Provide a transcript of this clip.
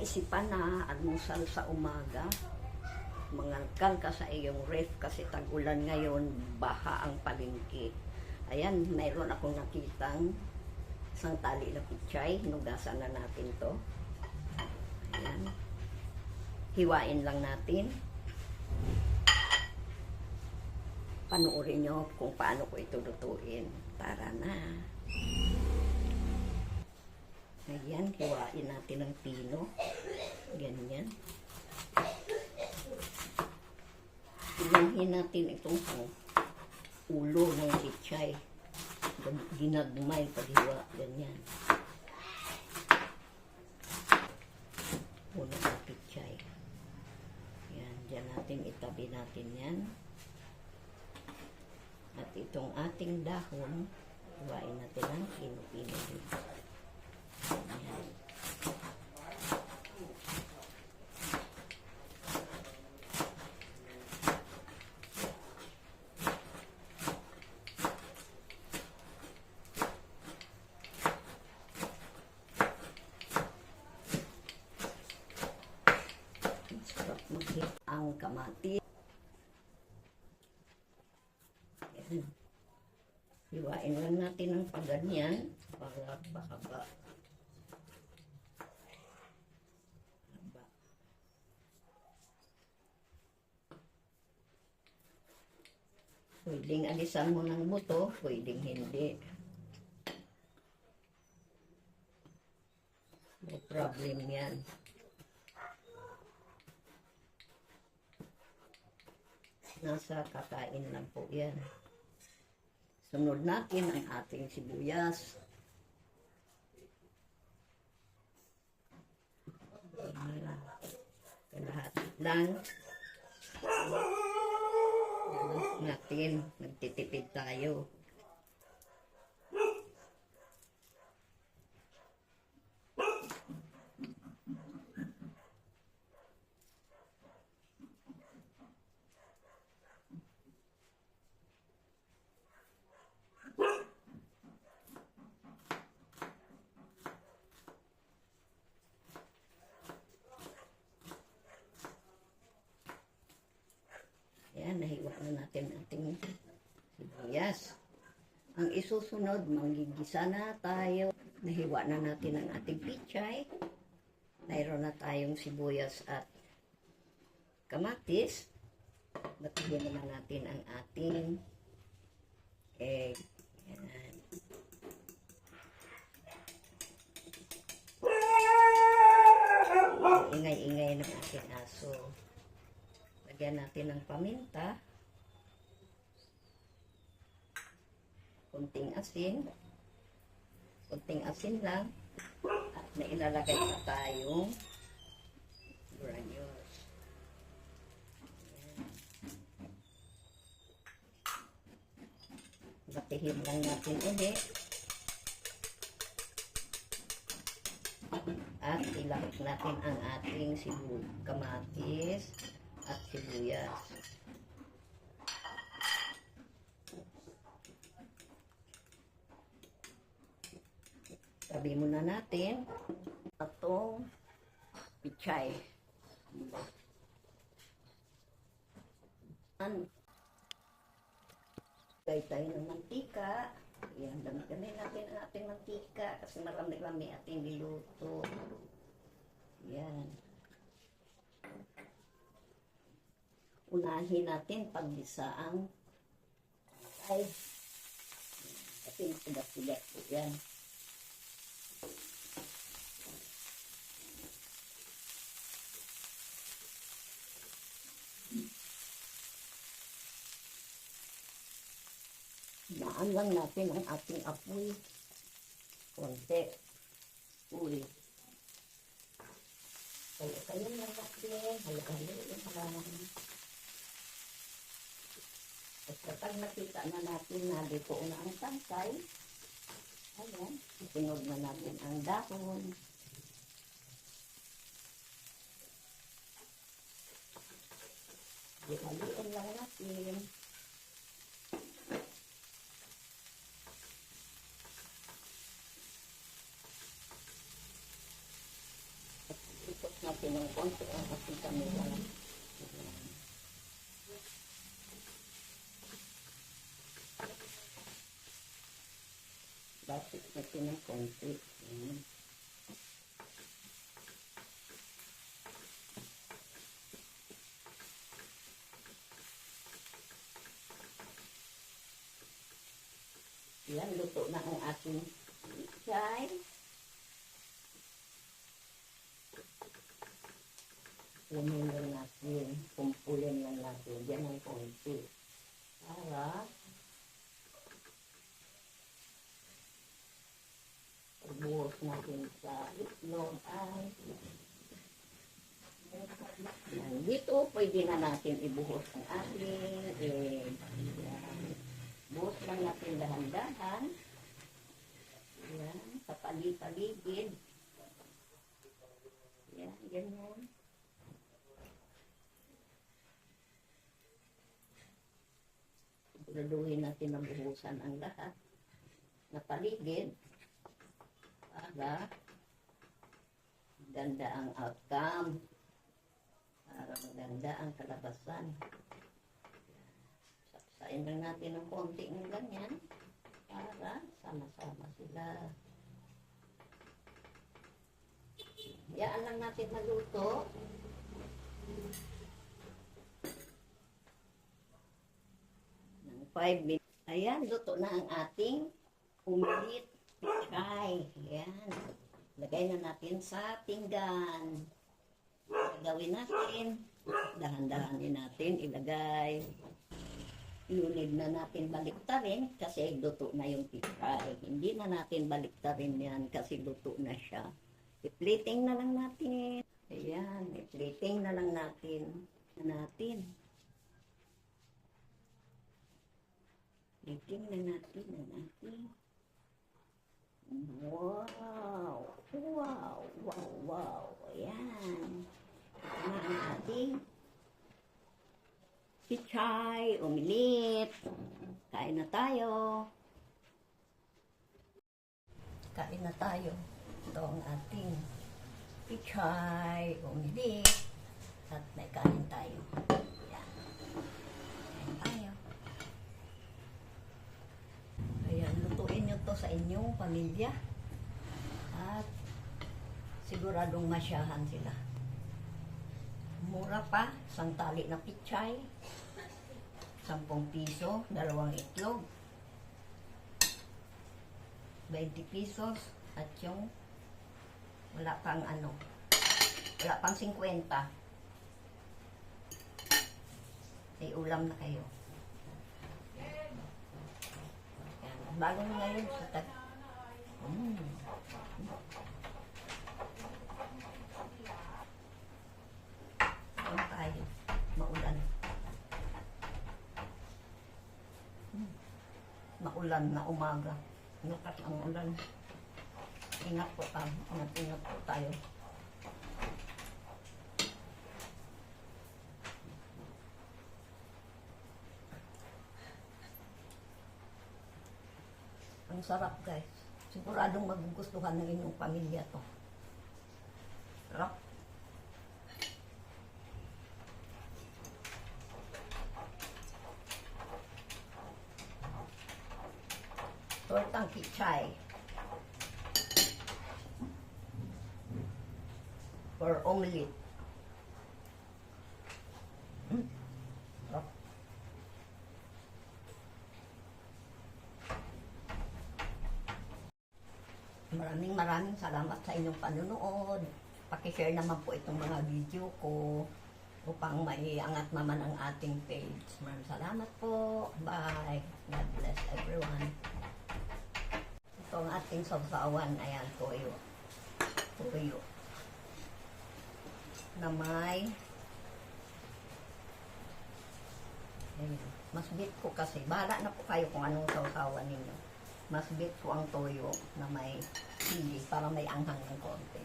naisipan na almusal sa umaga, mangalkal ka sa iyong ref kasi tag-ulan ngayon, baha ang palengke. Ayan, mayroon akong nakitang isang tali na pichay. Hinugasan na natin to. Ayan. Hiwain lang natin. Panoorin nyo kung paano ko ito lutuin. Tara na. Ayan, hiwain natin ng pino. Ganyan. Ilanghin natin itong ulo ng pichay. Ginagmay paghiwa. Ganyan. Ulo ng pichay. Yan, dyan natin itabi natin yan. At itong ating dahon, hiwain natin ng pino-pino dito. Ayan. Sarap maghit ang kamatis. Ayan. Hiwain lang natin ng paganyan para haba. Pwedeng alisan mo ng buto, pwedeng hindi. No problem yan. Nasa kakain lang po yan. Sunod natin ang ating sibuyas. Kalahati lang. Natin, nagtitipid tayo. Ayan, nahiwa na natin ating sibuyas. Ang isusunod, manggigisa na tayo. Nahiwa na natin ang ating pichay. Mayroon na tayong sibuyas at kamatis. Batihin naman natin ang ating egg. Ayan. Ingay-ingay ng ating aso. Lagyan natin ng paminta, kunting asin lang, at may ilalagay pa tayong granules. Batihin lang natin ulit, at ilagay natin ang ating kamatis at sibuyas. Tabi muna natin itong pichay. Lagay tayo ng mantika. Ayan, dami-dami natin ang ating mantika kasi marami-rami ating niluto. Ayan. Unahin natin paggisa ang ay kasi sugat-sugat po yan. Daan lang natin ang ating apoy. Konti. Uy. Kayo lang natin. Halo-halo lang. At kapag nakita na natin na dito na ang tangkay, ayan, isunod na natin ang dahon. Ihaliin lang natin. At natin ng konti kasi kami lang. Batik natin ng konti. Yan, luto na ang ating chai. Kunin lang natin, kumpulin lang natin. Yan ang konti. Para buhos natin sa itlog ay yan. Dito pwede na natin ibuhos ang ating egg. Yan. Buhos lang natin dahan-dahan. Yan, sa paligid. Yan, ganyan. Siguraduhin natin na buhusan ang lahat na paligid para ganda ang outcome, para maganda ang kalabasan. Saksain lang natin ng konti ng ganyan para sama-sama sila. Yaan lang natin maluto. Ng 5 minutes. Ayan, luto na ang ating umilit pichay. Ayan. Lagay na natin sa pinggan. Gagawin natin. Dahan-dahanin natin ilagay. Iunid na natin baliktarin kasi luto na yung pichay. Hindi na natin baliktarin yan kasi luto na siya. I-plating na lang natin. Ayan, i-plating na lang natin. Plating na natin. Wow! Ayan. Ito na ang ating pichay, umilit. Kain na tayo. Ito ang ating pichay, umilit. At may kain tayo. Ayan. Kain tayo. Ayan, lutuin nyo to sa inyong pamilya. At siguradong masyahan sila. Mura pa, isang tali na pichay. 10 piso, 2 itlog. 20 pesos. At yung wala pang 50. May ulam na kayo. Yan. Bago na ngayon sa tayo. Maulan. Maulan na umaga. Nakat ang ulan. Ingat po tayo. Ang sarap, guys. Siguradong magugustuhan ng inyong pamilya to. Sarap. Tortang pichay. Or omelet. Sarap. Maraming salamat sa inyong panonood. Paki-share naman po itong mga video ko upang maiangat naman ang ating page. Maraming salamat po. Bye. God bless everyone. Ito ang ating sawsawan. Ayan, toyo. Na may mas bit ko kasi. Bahala na po kayo kung anong sawsawan ninyo. Mas bit ko ang toyo na may chili para may anghang ng konti.